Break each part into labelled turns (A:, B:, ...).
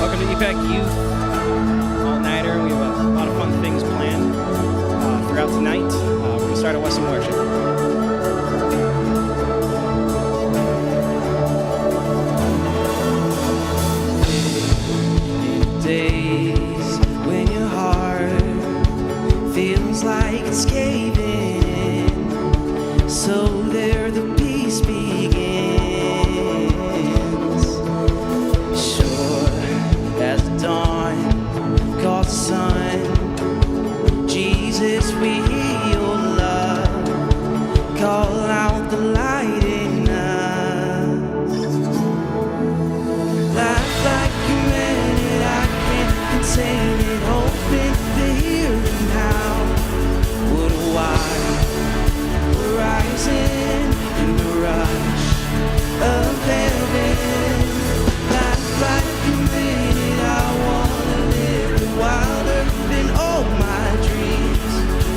A: Welcome to EPAG Youth all-nighter. We have a lot of fun things planned throughout tonight. We're going to start at Western Worship.
B: Days when your heart feels like it's caving in, so there the peace begins. Sure as the dawn calls the sun, Jesus, we hear your love call out the light in us. Life like you meant it, I can't contain it. Open the here and now. What a wide horizon in the rush of heaven. Life like you meant it, I wanna live it wilder than all my dreams.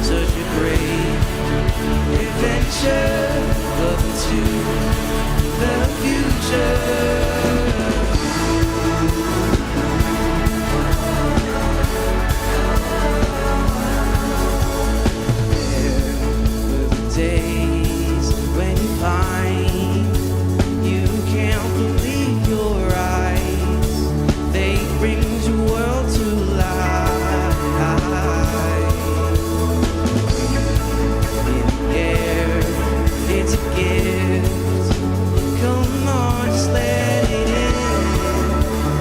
B: Such a great adventure, up to the future. Days when you find you can't believe your eyes, faith brings your world to life. In the air, it's a gift. Come on, just let it in.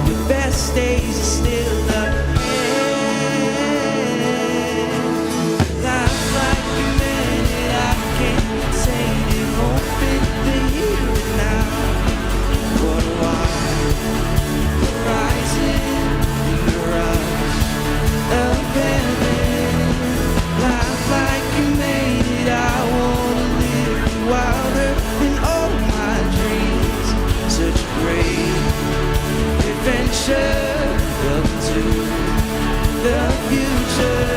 B: Your best days are still up ahead. Life like you meant it, I can't contain it. Open the here and now. What a wide horizon in the rush of heaven. Life like you made it, I wanna live it wilder than all my dreams. Such a great adventure, up to the future.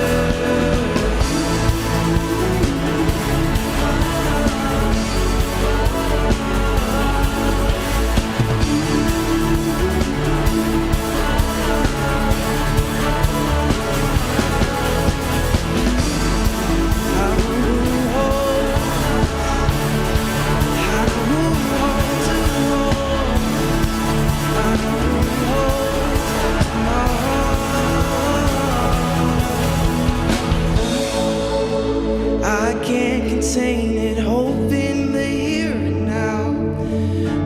B: I can't contain it, hope in the here and now.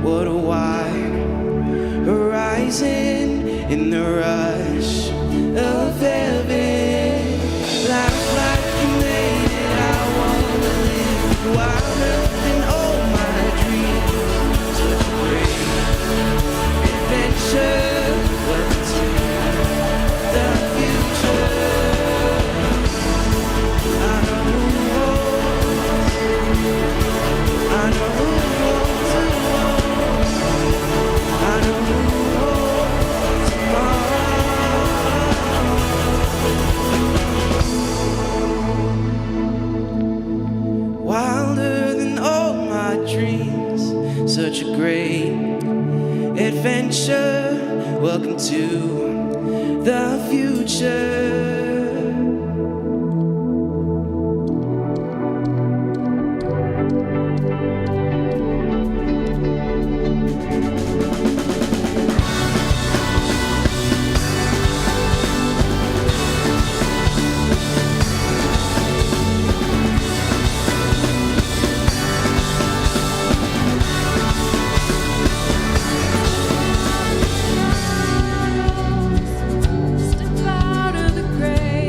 B: What a wide horizon in the rush of heaven. Life like you made it, I wanna live wilder than all my dreams. Such a great adventure, up to the future. I know who holds, I know who holds tomorrow. I know who holds tomorrow. Wilder than all my dreams, such a great adventure. Welcome to the future.
C: Step out of the grave.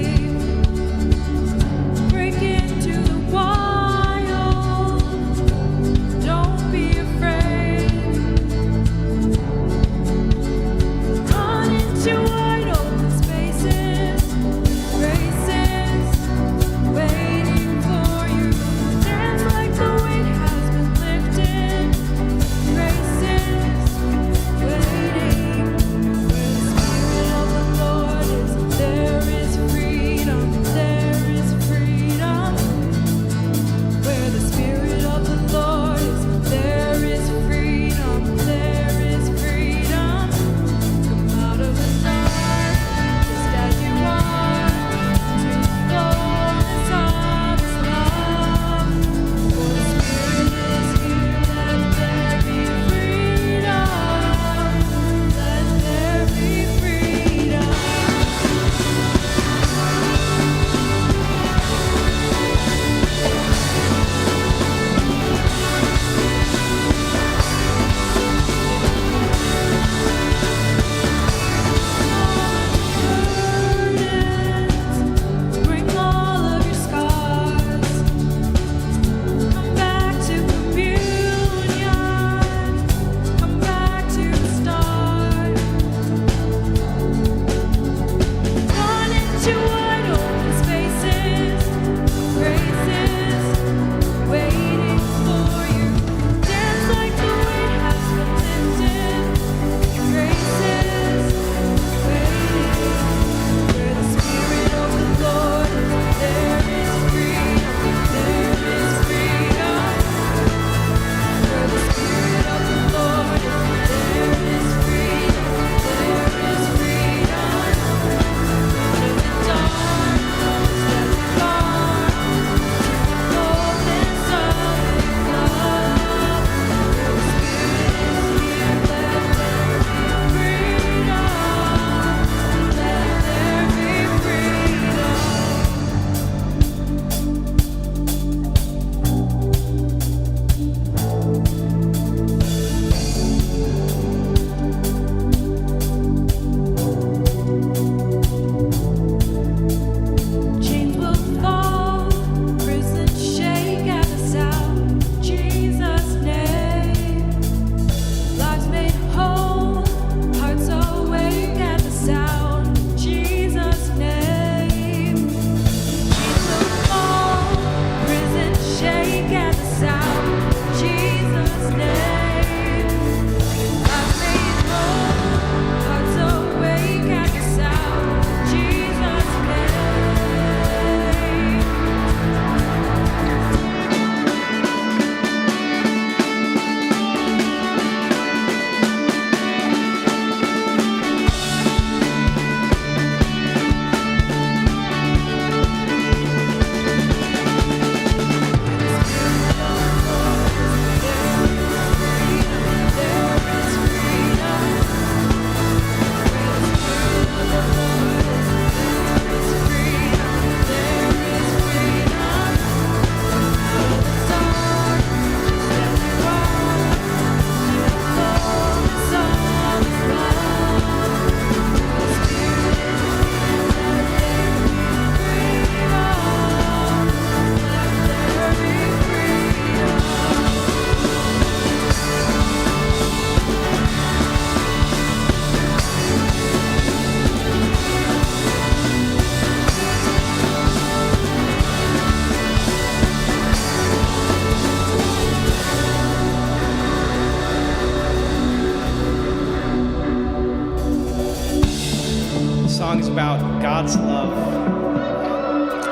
A: about God's love,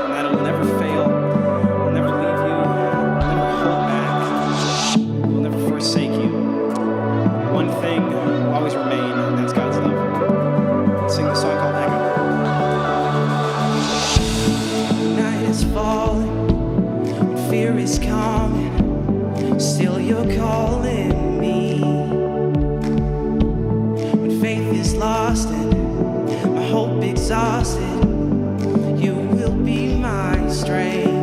A: and that it will never fail, will never leave you, will never hold back, will never forsake you. One thing will always remain, and that's God's love. Let's sing the song called Echo.
B: Night is falling, fear is coming, still you're calling me. When faith is lost and my hope exhausted, you will be my strength.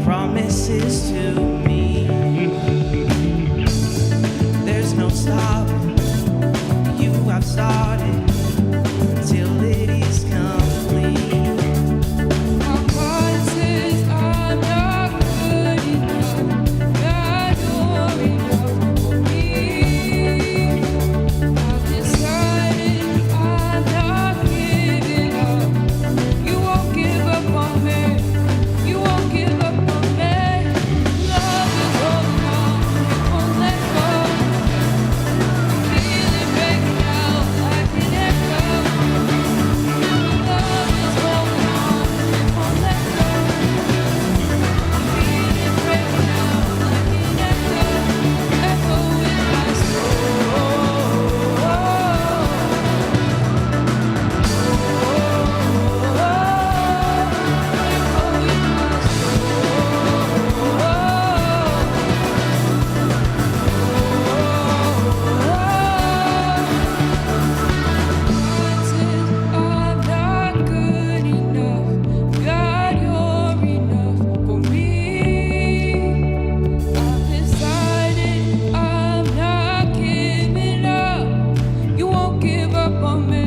B: Promises to me. There's no stopping. You have started till it is complete. My heart says I'm not good enough. God, you're enough for me. I've decided I'm not giving up. You won't give up on me. You won't give up on me. Love is holding on, it won't let go. Feel it breaking out like an echo. Love is holding on, it won't let go. Feel it breaking out like an echo, echo in my I'm not good enough. God, you're enough for me. I've decided I'm not giving up. You won't give up on me.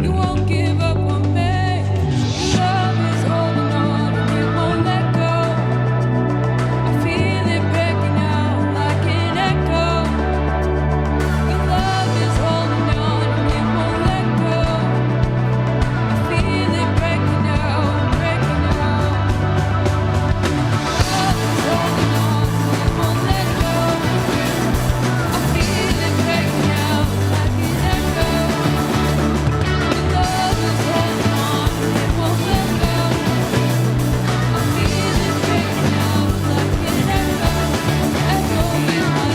B: You won't give up on me. Love is holding on and it won't let go. I feel it breaking out like an echo. Your love is holding on and it won't let go. I feel it breaking out, breaking out. Love is holding on and it won't let go. I feel it breaking out like an echo. Your love is holding on and it won't let go. I feel it breaking out like an echo, echo in my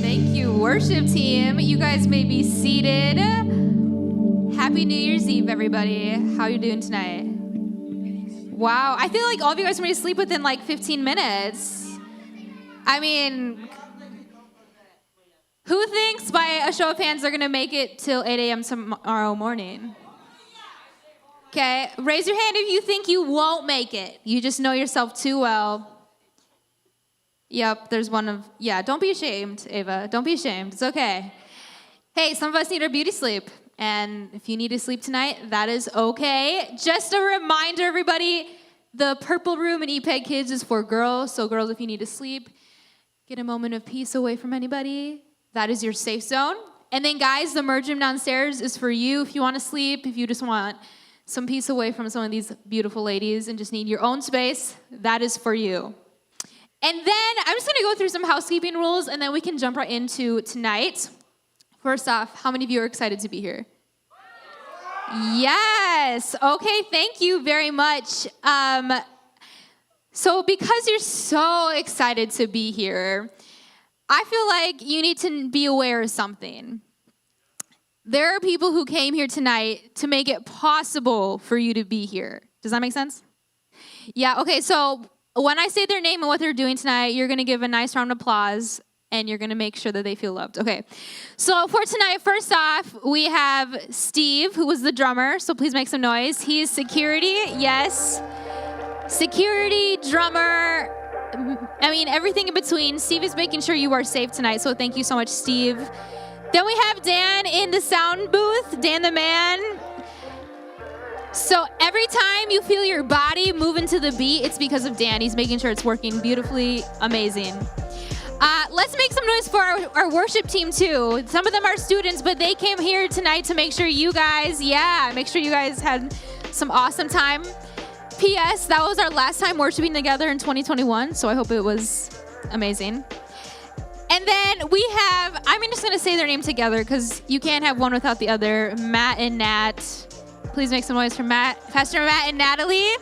C: Thank you, worship team. You guys may be seated. Happy New Year's Eve, everybody. How are you doing tonight? Wow, I feel like all of you guys are going to sleep within like 15 minutes. I mean, who thinks by a show of hands they're going to make it till 8 a.m. tomorrow morning? Okay, raise your hand if you think you won't make it. You just know yourself too well. Yep, there's one of, yeah, don't be ashamed, Ava. Don't be ashamed. It's okay. Hey, some of us need our beauty sleep. And if you need to sleep tonight, that is okay. Just a reminder, everybody, the purple room in EPAG Kids is for girls. So girls, if you need to sleep, get a moment of peace away from anybody. That is your safe zone. And then guys, the merge room downstairs is for you if you want to sleep, if you just want some peace away from some of these beautiful ladies and just need your own space. That is for you. And then I'm just going to go through some housekeeping rules, and then we can jump right into tonight. First off, how many of you are excited to be here? Yes. Okay, thank you very much. So because you're so excited to be here, I feel like you need to be aware of something. There are people who came here tonight to make it possible for you to be here. Does that make sense? Yeah, okay, so when I say their name and what they're doing tonight, you're going to give a nice round of applause, and you're going to make sure that they feel loved. Okay, so for tonight, first off, we have Steve, who was the drummer, so please make some noise. He is security, yes. Security, drummer, I mean, everything in between. Steve is making sure you are safe tonight, so thank you so much, Steve. Then we have Dan in the sound booth, Dan the man. So every time you feel your body moving to the beat, it's because of Dan. He's making sure it's working beautifully, amazing. Let's make some noise for our worship team too. Some of them are students, but they came here tonight to make sure you guys, make sure you guys had some awesome time. P.S. That was our last time worshiping together in 2021, so I hope it was amazing. And then we have, I'm just going to say their name together because you can't have one without the other, Matt and Nat. Please make some noise for Pastor Matt and Natalie.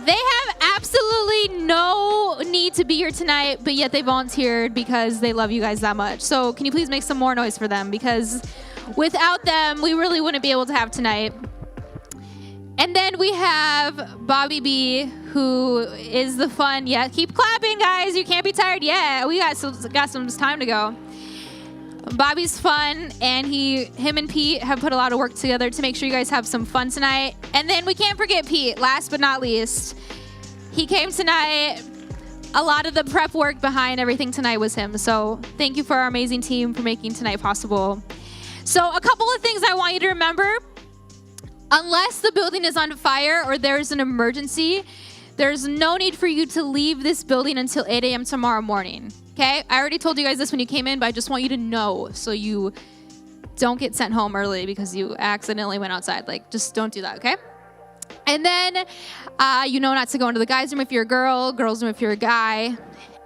C: They have absolutely no need to be here tonight, but yet they volunteered because they love you guys that much. So can you please make some more noise for them? Because without them, we really wouldn't be able to have tonight. And then we have Bobby B, who is the fun. Yeah, keep clapping, guys. You can't be tired yet. We got some time to go. Bobby's fun, and him and Pete have put a lot of work together to make sure you guys have some fun tonight. And then we can't forget Pete, last but not least. He came tonight. A lot of the prep work behind everything tonight was him. So thank you for our amazing team for making tonight possible. So a couple of things I want you to remember. Unless the building is on fire or there's an emergency, there's no need for you to leave this building until 8 a.m. tomorrow morning. Okay, I already told you guys this when you came in, but I just want you to know so you don't get sent home early because you accidentally went outside. Like, just don't do that, okay? And then, you know not to go into the guys' room if you're a girl, girls' room if you're a guy.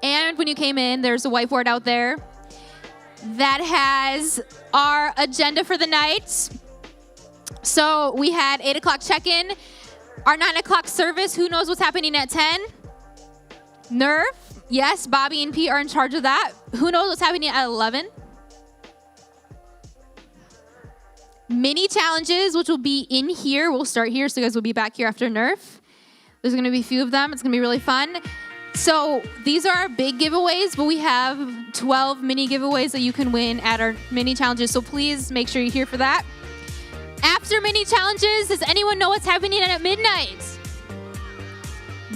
C: And when you came in, there's a whiteboard out there that has our agenda for the night. So we had 8 o'clock check-in, our 9 o'clock service. Who knows what's happening at 10? Nerve. Yes, Bobby and Pete are in charge of that. Who knows what's happening at 11? Mini challenges, which will be in here. We'll start here, so you guys will be back here after Nerf. There's going to be a few of them. It's going to be really fun. So these are our big giveaways, but we have 12 mini giveaways that you can win at our mini challenges. So please make sure you're here for that. After mini challenges, does anyone know what's happening at midnight?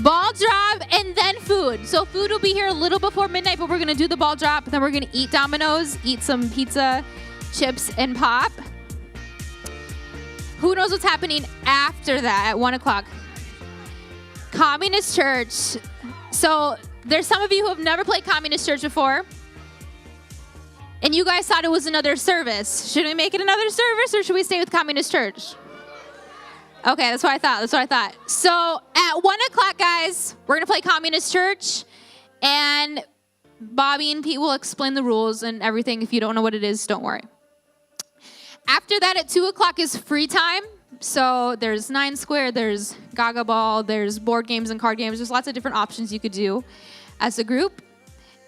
C: Ball drop and then food. So food will be here a little before midnight, but we're going to do the ball drop. Then we're going to eat Domino's, eat some pizza, chips, and pop. Who knows what's happening after that at 1 o'clock? Communist Church. So there's some of you who have never played Communist Church before. And you guys thought it was another service. Should we make it another service or should we stay with Communist Church? Okay, that's what I thought. So at 1 o'clock, guys, we're going to play Communist Church. And Bobby and Pete will explain the rules and everything. If you don't know what it is, don't worry. After that, at 2 o'clock is free time. So there's 9 Square, there's Gaga Ball, there's board games and card games. There's lots of different options you could do as a group.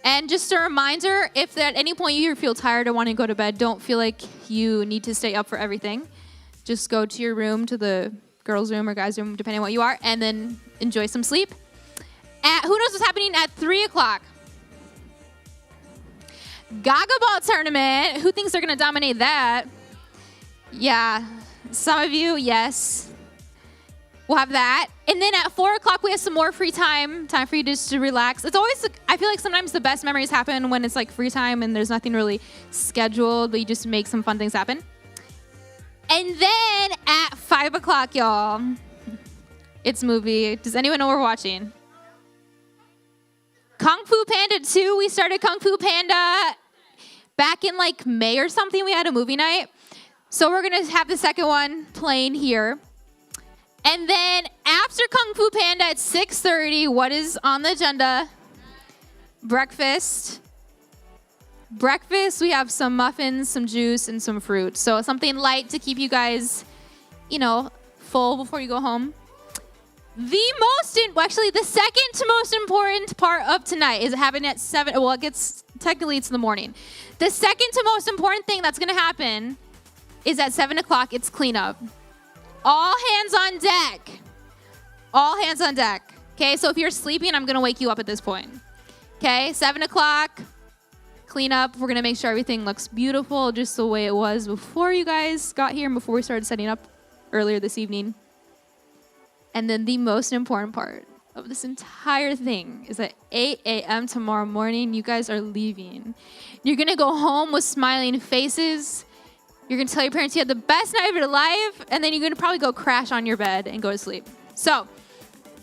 C: And just a reminder, if at any point you feel tired or want to go to bed, don't feel like you need to stay up for everything. Just go to your room, to the girls' room or guys' room, depending on what you are, and then enjoy some sleep. Who knows what's happening at 3 o'clock? Gaga Ball tournament. Who thinks they're going to dominate that? Yeah, some of you, yes. We'll have that. And then at 4 o'clock, we have some more free time for you just to relax. It's always, I feel like sometimes the best memories happen when it's like free time and there's nothing really scheduled, but you just make some fun things happen. And then at 5 o'clock, y'all, it's movie. Does anyone know what we're watching? Kung Fu Panda 2. We started Kung Fu Panda back in like May or something. We had a movie night. So we're going to have the second one playing here. And then after Kung Fu Panda at 6:30, what is on the agenda? Breakfast. Breakfast, we have some muffins, some juice, and some fruit. So something light to keep you guys full before you go home. The second most important part of tonight is happening at 7. Well, technically it's in the morning. The second to most important thing that's going to happen is at 7 o'clock. It's cleanup. All hands on deck. All hands on deck. Okay, so if you're sleeping, I'm going to wake you up at this point. Okay, 7 o'clock, cleanup. We're going to make sure everything looks beautiful, just the way it was before you guys got here and before we started setting up earlier this evening. And then the most important part of this entire thing is at 8 a.m. tomorrow morning, you guys are leaving. You're going to go home with smiling faces. You're going to tell your parents you had the best night of your life, and then you're going to probably go crash on your bed and go to sleep. So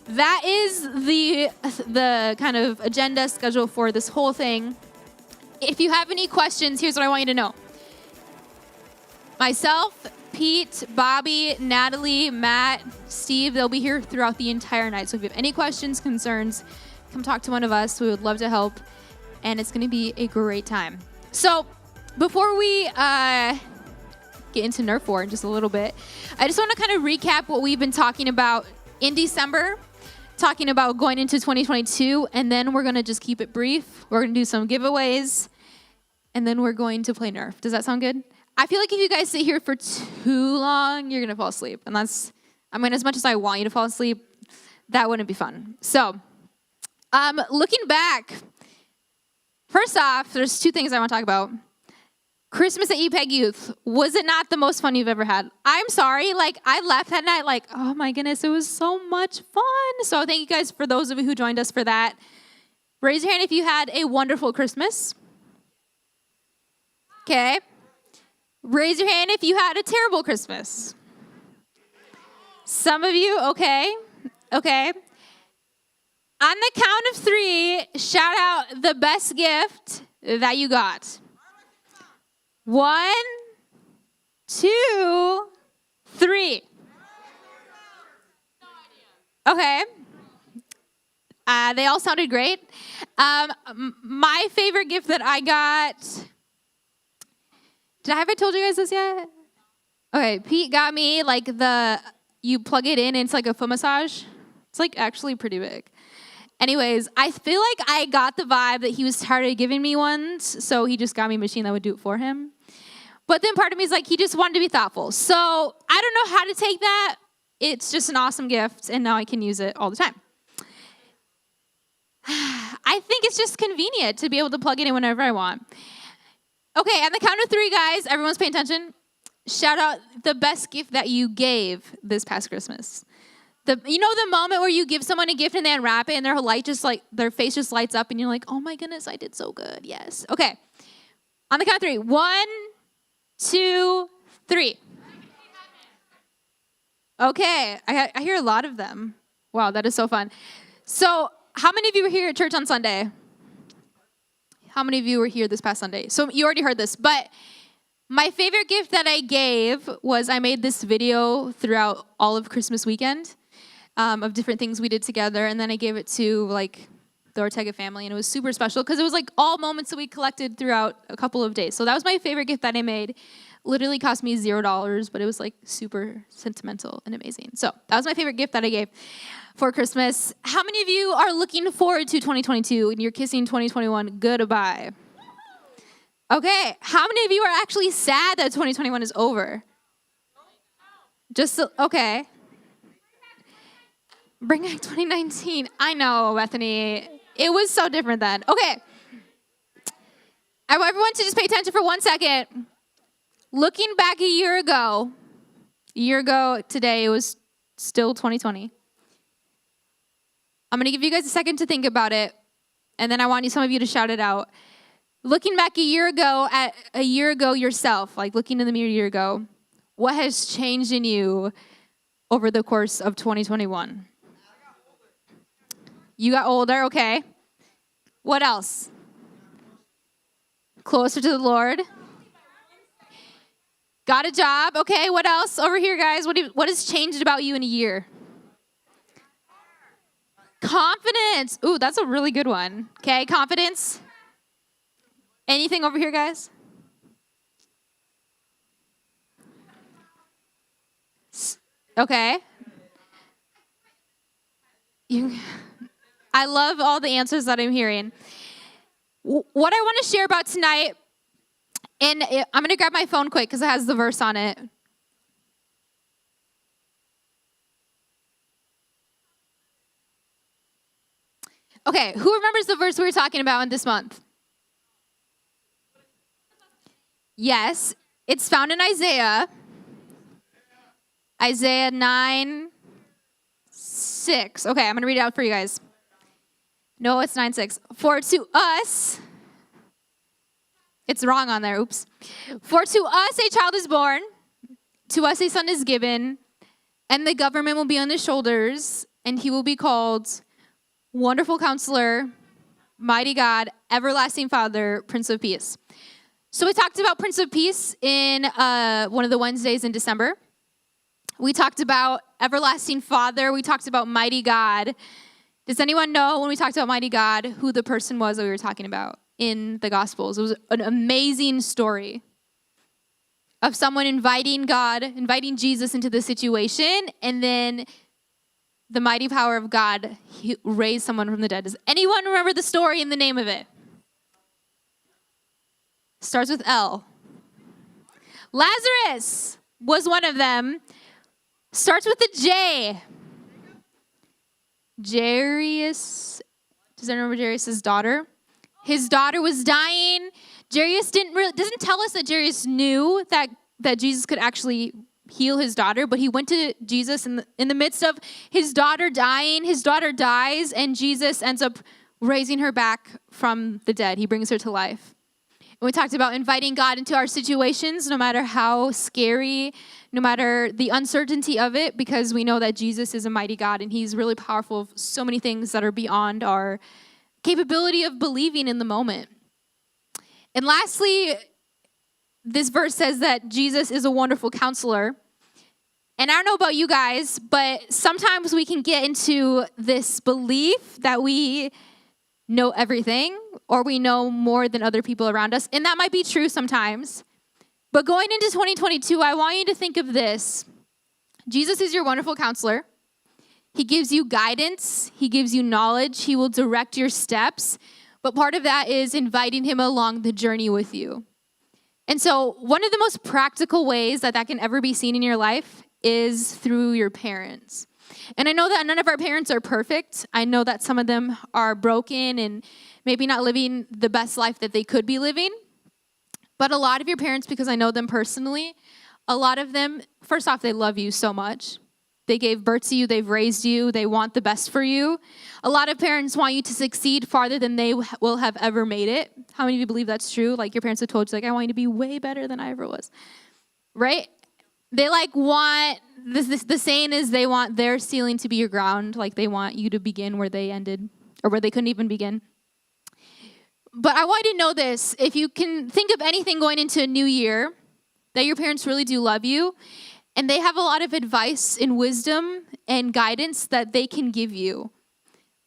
C: that is the kind of agenda schedule for this whole thing. If you have any questions, here's what I want you to know. Myself, Pete, Bobby, Natalie, Matt, Steve, they'll be here throughout the entire night. So if you have any questions, concerns, come talk to one of us. We would love to help. And it's going to be a great time. So before we get into Nerf War in just a little bit, I just want to kind of recap what we've been talking about in December, talking about going into 2022, and then we're going to just keep it brief. We're going to do some giveaways, and then we're going to play Nerf. Does that sound good? I feel like if you guys sit here for too long, you're going to fall asleep. And as much as I want you to fall asleep, that wouldn't be fun. So, looking back, first off, there's two things I want to talk about. Christmas at EPAG Youth, was it not the most fun you've ever had? I'm sorry, I left that night oh my goodness, it was so much fun. So thank you guys for those of you who joined us for that. Raise your hand if you had a wonderful Christmas. Okay. Raise your hand if you had a terrible Christmas. Some of you, okay. On the count of 3, shout out the best gift that you got. 1, 2, 3. Okay. They all sounded great. My favorite gift that I got. Have I told you guys this yet? Okay, Pete got me you plug it in and it's like a foot massage. It's actually pretty big. Anyways, I feel like I got the vibe that he was tired of giving me ones, so he just got me a machine that would do it for him. But then part of me is he just wanted to be thoughtful. So I don't know how to take that. It's just an awesome gift, and now I can use it all the time. I think it's just convenient to be able to plug it in whenever I want. Okay, on the count of 3, guys, everyone's paying attention. Shout out the best gift that you gave this past Christmas. The moment where you give someone a gift and they unwrap it and their face just lights up and you're like, oh my goodness, I did so good. Yes. Okay. On the count of 3. 1, 2, 3. Okay. I hear a lot of them. Wow, that is so fun. So how many of you were here at church on Sunday? How many of you were here this past Sunday? So you already heard this, but my favorite gift that I gave was I made this video throughout all of Christmas weekend of different things we did together, and then I gave it to the Ortega family, and it was super special because it was all moments that we collected throughout a couple of days. So that was my favorite gift that I made. Literally cost me $0, but it was super sentimental and amazing. So that was my favorite gift that I gave for Christmas. How many of you are looking forward to 2022 and you're kissing 2021 goodbye? Okay, how many of you are actually sad that 2021 is over? Okay. Bring back 2019. I know, Bethany. It was so different then. Okay. I want everyone to just pay attention for 1 second. Looking back a year ago today, it was still 2020. I'm going to give you guys a second to think about it, and then I want some of you to shout it out. Looking back a year ago yourself, looking in the mirror a year ago, what has changed in you over the course of 2021? You got older, okay. What else? Closer to the Lord. Got a job, okay. What else? Over here, guys, what has changed about you in a year? Confidence. Ooh, that's a really good one. Okay, confidence. Anything over here, guys? Okay. I love all the answers that I'm hearing. What I want to share about tonight, and I'm going to grab my phone quick because it has the verse on it. Okay, who remembers the verse we were talking about in this month? Yes, it's found in Isaiah 9:6. Okay, I'm going to read it out for you guys. No, it's 9:6. For to us, it's wrong on there, oops. For to us a child is born, to us a son is given, and the government will be on his shoulders, and he will be called Wonderful Counselor, Mighty God, Everlasting Father, Prince of Peace. So we talked about Prince of Peace in one of the Wednesdays in December. We talked about Everlasting Father. We talked about Mighty God. Does anyone know when we talked about Mighty God who the person was that we were talking about in the Gospels? It was an amazing story of someone inviting Jesus into the situation, and then the mighty power of God raised someone from the dead. Does anyone remember the story and the name of it? Starts with L. Lazarus was one of them. Starts with a J. Jairus. Does anyone remember Jairus' daughter? His daughter was dying. Jairus doesn't tell us that Jairus knew that Jesus could actually heal his daughter, but he went to Jesus in the midst of his daughter dying. His daughter dies, and Jesus ends up raising her back from the dead. He brings her to life. And we talked about inviting God into our situations, no matter how scary, no matter the uncertainty of it, because we know that Jesus is a mighty God, and he's really powerful of so many things that are beyond our capability of believing in the moment. And lastly, this verse says that Jesus is a wonderful counselor. And I don't know about you guys, but sometimes we can get into this belief that we know everything, or we know more than other people around us. And that might be true sometimes. But going into 2022, I want you to think of this. Jesus is your wonderful counselor. He gives you guidance. He gives you knowledge. He will direct your steps. But part of that is inviting him along the journey with you. And so one of the most practical ways that can ever be seen in your life is through your parents. And I know that none of our parents are perfect. I know that some of them are broken and maybe not living the best life that they could be living. But a lot of your parents, because I know them personally, a lot of them, first off, they love you so much. They gave birth to you. They've raised you. They want the best for you. A lot of parents want you to succeed farther than they will have ever made it. How many of you believe that's true? Like your parents have told you, like, I want you to be way better than I ever was. Right? They want, the saying is they want their ceiling to be your ground. Like they want you to begin where they ended or where they couldn't even begin. But I want you to know this. If you can think of anything going into a new year, that your parents really do love you. And they have a lot of advice and wisdom and guidance that they can give you.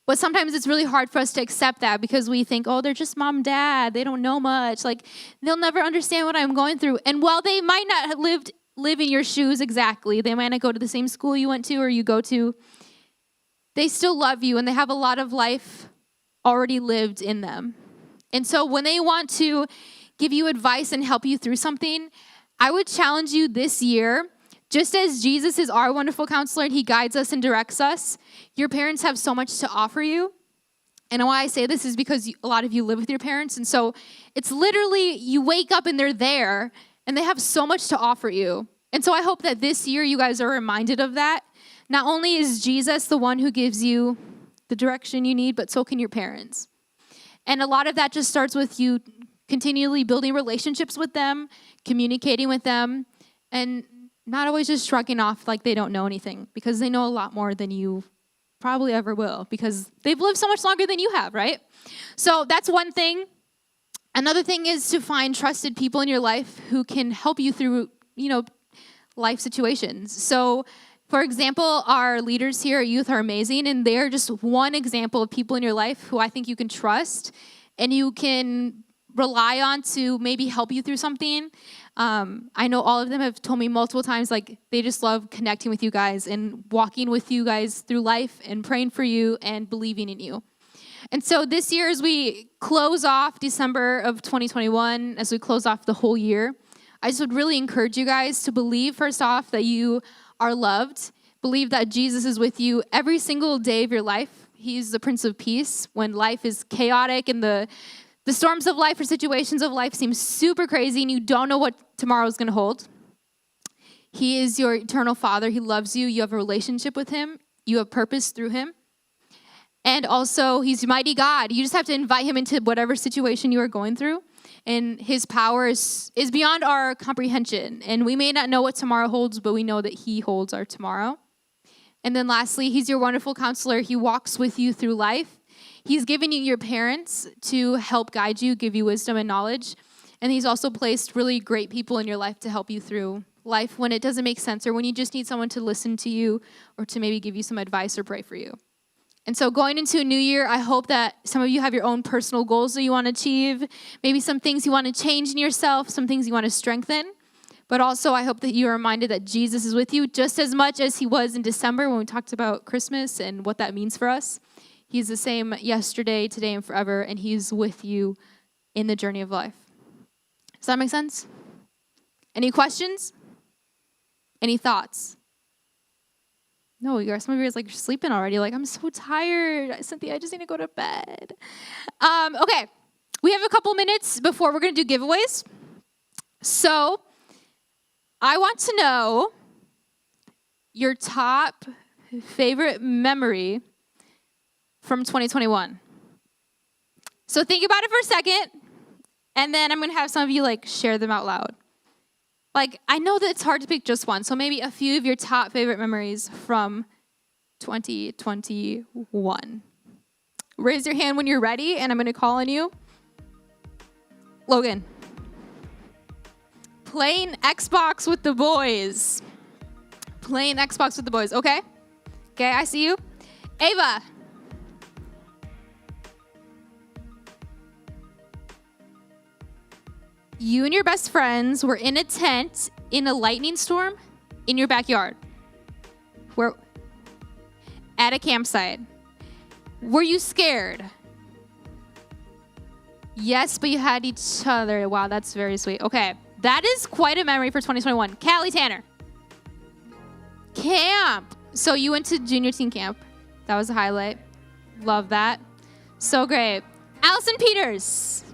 C: But sometimes it's really hard for us to accept that because we think, oh, they're just mom, dad. They don't know much. Like, they'll never understand what I'm going through. And while they might not have live in your shoes exactly, they might not go to the same school you went to or you go to, they still love you and they have a lot of life already lived in them. And so when they want to give you advice and help you through something, I would challenge you this year. Just as Jesus is our wonderful counselor and he guides us and directs us, your parents have so much to offer you. And why I say this is because a lot of you live with your parents. And so it's literally you wake up and they're there and they have so much to offer you. And so I hope that this year you guys are reminded of that. Not only is Jesus the one who gives you the direction you need, but so can your parents. And a lot of that just starts with you continually building relationships with them, communicating with them, and not always just shrugging off like they don't know anything, because they know a lot more than you probably ever will, because they've lived so much longer than you have, right? So that's one thing. Another thing is to find trusted people in your life who can help you through, life situations. So, for example, our leaders here at Youth are amazing, and they're just one example of people in your life who I think you can trust, and you can rely on to maybe help you through something. I know all of them have told me multiple times, like, they just love connecting with you guys and walking with you guys through life and praying for you and believing in you. And so this year, as we close off December of 2021, as we close off the whole year, I just would really encourage you guys to believe, first off, that you are loved. Believe that Jesus is with you every single day of your life. He's the Prince of Peace. When life is chaotic and the storms of life or situations of life seem super crazy and you don't know what tomorrow is going to hold, He is your eternal Father. He loves you. You have a relationship with Him. You have purpose through Him. And also, He's a mighty God. You just have to invite Him into whatever situation you are going through. And His power is beyond our comprehension. And we may not know what tomorrow holds, but we know that He holds our tomorrow. And then lastly, He's your wonderful counselor. He walks with you through life. He's given you your parents to help guide you, give you wisdom and knowledge. And He's also placed really great people in your life to help you through life when it doesn't make sense or when you just need someone to listen to you or to maybe give you some advice or pray for you. And so going into a new year, I hope that some of you have your own personal goals that you want to achieve, maybe some things you want to change in yourself, some things you want to strengthen. But also, I hope that you are reminded that Jesus is with you just as much as He was in December when we talked about Christmas and what that means for us. He's the same yesterday, today, and forever, and He's with you in the journey of life. Does that make sense? Any questions? Any thoughts? No, some of you guys like sleeping already. Like, I'm so tired. Cynthia, I just need to go to bed. Okay, we have a couple minutes before we're going to do giveaways. So I want to know your top favorite memory from 2021. So think about it for a second, and then I'm going to have some of you like share them out loud. Like, I know that it's hard to pick just one, so maybe a few of your top favorite memories from 2021. Raise your hand when you're ready, and I'm going to call on you. Logan. Playing Xbox with the boys. Playing Xbox with the boys, okay? Okay, I see you. Ava. You and your best friends were in a tent in a lightning storm in your backyard. At a campsite. Were you scared? Yes, but you had each other. Wow, that's very sweet. Okay, that is quite a memory for 2021. Callie Tanner. Camp. So you went to junior teen camp. That was a highlight. Love that. So great. Allison Peters.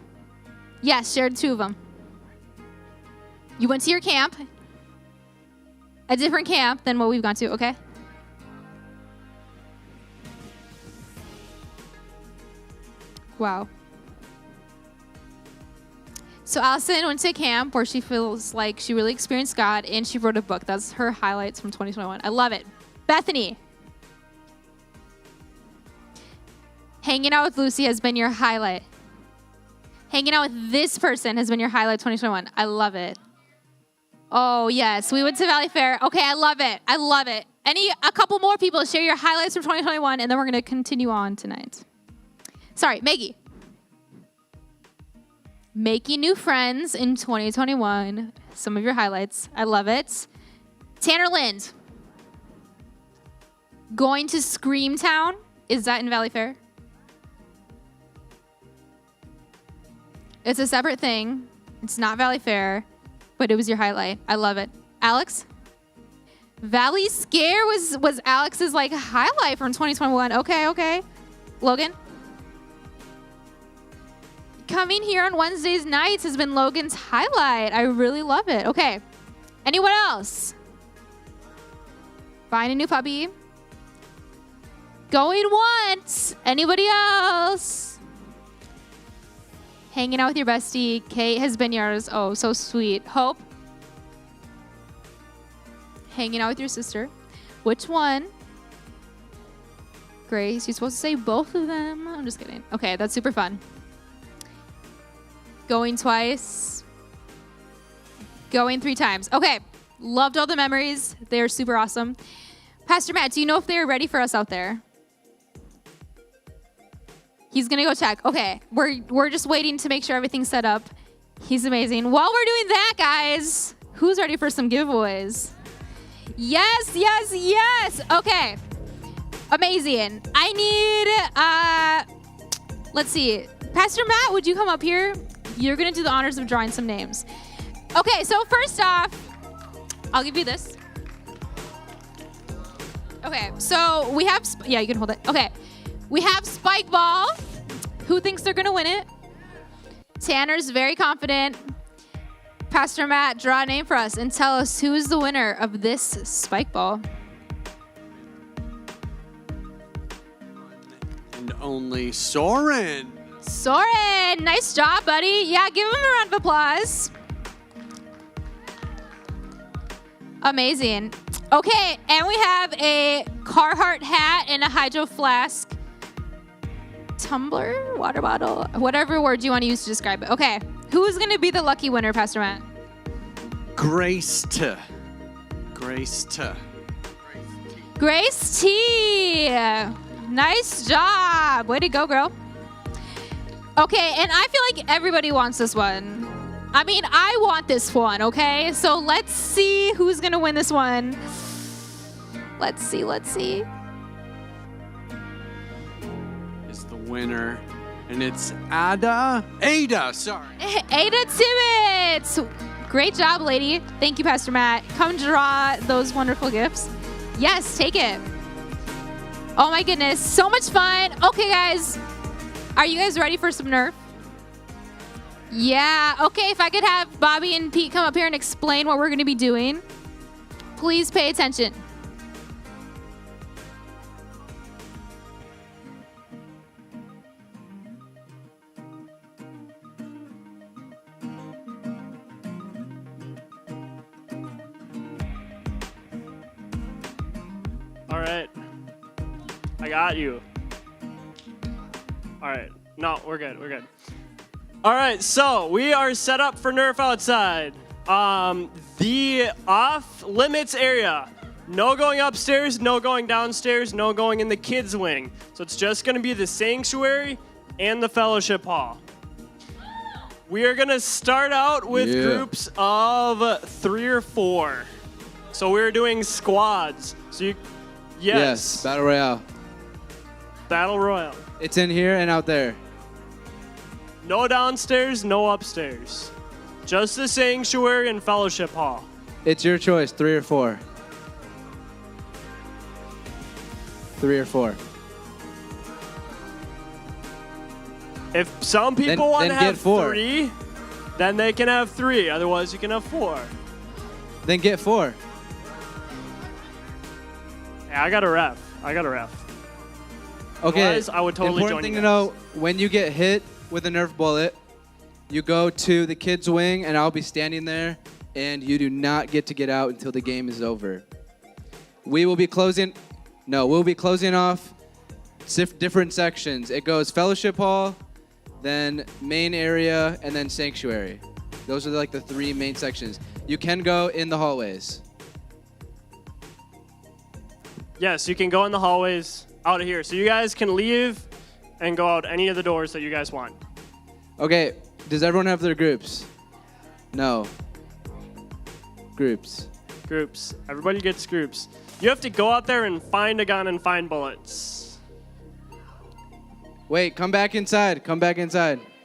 C: Yes, shared two of them. You went to your camp, a different camp than what we've gone to, okay? Wow. So Allison went to a camp where she feels like she really experienced God, and she wrote a book. That's her highlights from 2021. I love it. Bethany. Hanging out with Lucy has been your highlight. Hanging out with this person has been your highlight 2021. I love it. Oh, yes. We went to Valley Fair. Okay, I love it. I love it. A couple more people share your highlights from 2021, and then we're going to continue on tonight. Sorry, Maggie. Making new friends in 2021. Some of your highlights. I love it. Tanner Lind. Going to Screamtown. Is that in Valley Fair? It's a separate thing. It's not Valley Fair. But it was your highlight. I love it. Alex? Valley Scare was Alex's like highlight from 2021. Okay. Logan? Coming here on Wednesdays nights has been Logan's highlight. I really love it. Okay. Anyone else? Buying a new puppy. Going once. Anybody else? Hanging out with your bestie. Kate has been yours. Oh, so sweet. Hope. Hanging out with your sister. Which one? Grace, you're supposed to say both of them. I'm just kidding. Okay, that's super fun. Going twice. Going 3 times. Okay, loved all the memories. They're super awesome. Pastor Matt, do you know if they're ready for us out there? He's gonna go check. Okay, we're just waiting to make sure everything's set up. He's amazing. While we're doing that, guys, who's ready for some giveaways? Yes, yes, yes. Okay, amazing. I need, let's see. Pastor Matt, would you come up here? You're gonna do the honors of drawing some names. Okay, so first off, I'll give you this. Okay, so we have, yeah, you can hold it. Okay, we have Spike Ball. Who thinks they're gonna win it? Tanner's very confident. Pastor Matt, draw a name for us and tell us who is the winner of this Spike Ball.
D: And only Soren.
C: Soren, nice job, buddy. Yeah, give him a round of applause. Amazing. Okay, and we have a Carhartt hat and a Hydro Flask, tumbler, water bottle, whatever word you want to use to describe it. Okay, who's going to be the lucky winner, Pastor Matt?
D: Grace T.
C: Grace T. Nice job. Way to go, girl. Okay, and I feel like everybody wants this one. I mean, I want this one, okay? So let's see who's going to win this one. Let's see.
D: Is the winner. And it's Ada, sorry.
C: Ada Timmons. Great job, lady. Thank you, Pastor Matt. Come draw those wonderful gifts. Yes, take it. Oh my goodness, so much fun. Okay, guys, are you guys ready for some Nerf? Yeah, okay, if I could have Bobby and Pete come up here and explain what we're gonna be doing. Please pay attention.
E: All right. I got you. All right. No, we're good. All right, so we are set up for Nerf outside. The off-limits area. No going upstairs, no going downstairs, no going in the kids' wing. So it's just going to be the sanctuary and the fellowship hall. We are going to start out with groups of 3 or 4. So we're doing squads. So you,
F: Yes, Battle Royale.
E: Battle Royale.
F: It's in here and out there.
E: No downstairs, no upstairs. Just the sanctuary and fellowship hall.
F: It's your choice, 3 or 4. 3 or 4.
E: If some people want to
F: then
E: have
F: get 4.
E: 3, then they can have 3. Otherwise, you can have 4.
F: Then get 4.
E: Yeah, I got a ref.
F: Okay.
E: Otherwise, I would totally
F: important
E: join
F: thing
E: you
F: to
E: guys.
F: know, when you get hit with a Nerf bullet, you go to the kids' wing, and I'll be standing there, and you do not get to get out until the game is over. We'll be closing off different sections. It goes fellowship hall, then main area, and then sanctuary. Those are like the 3 main sections. You can go in the hallways.
E: Yes, you can go in the hallways out of here. So you guys can leave and go out any of the doors that you guys want.
F: Okay, does everyone have their groups? No. Groups.
E: Groups. Everybody gets groups. You have to go out there and find a gun and find bullets.
F: Wait, come back inside.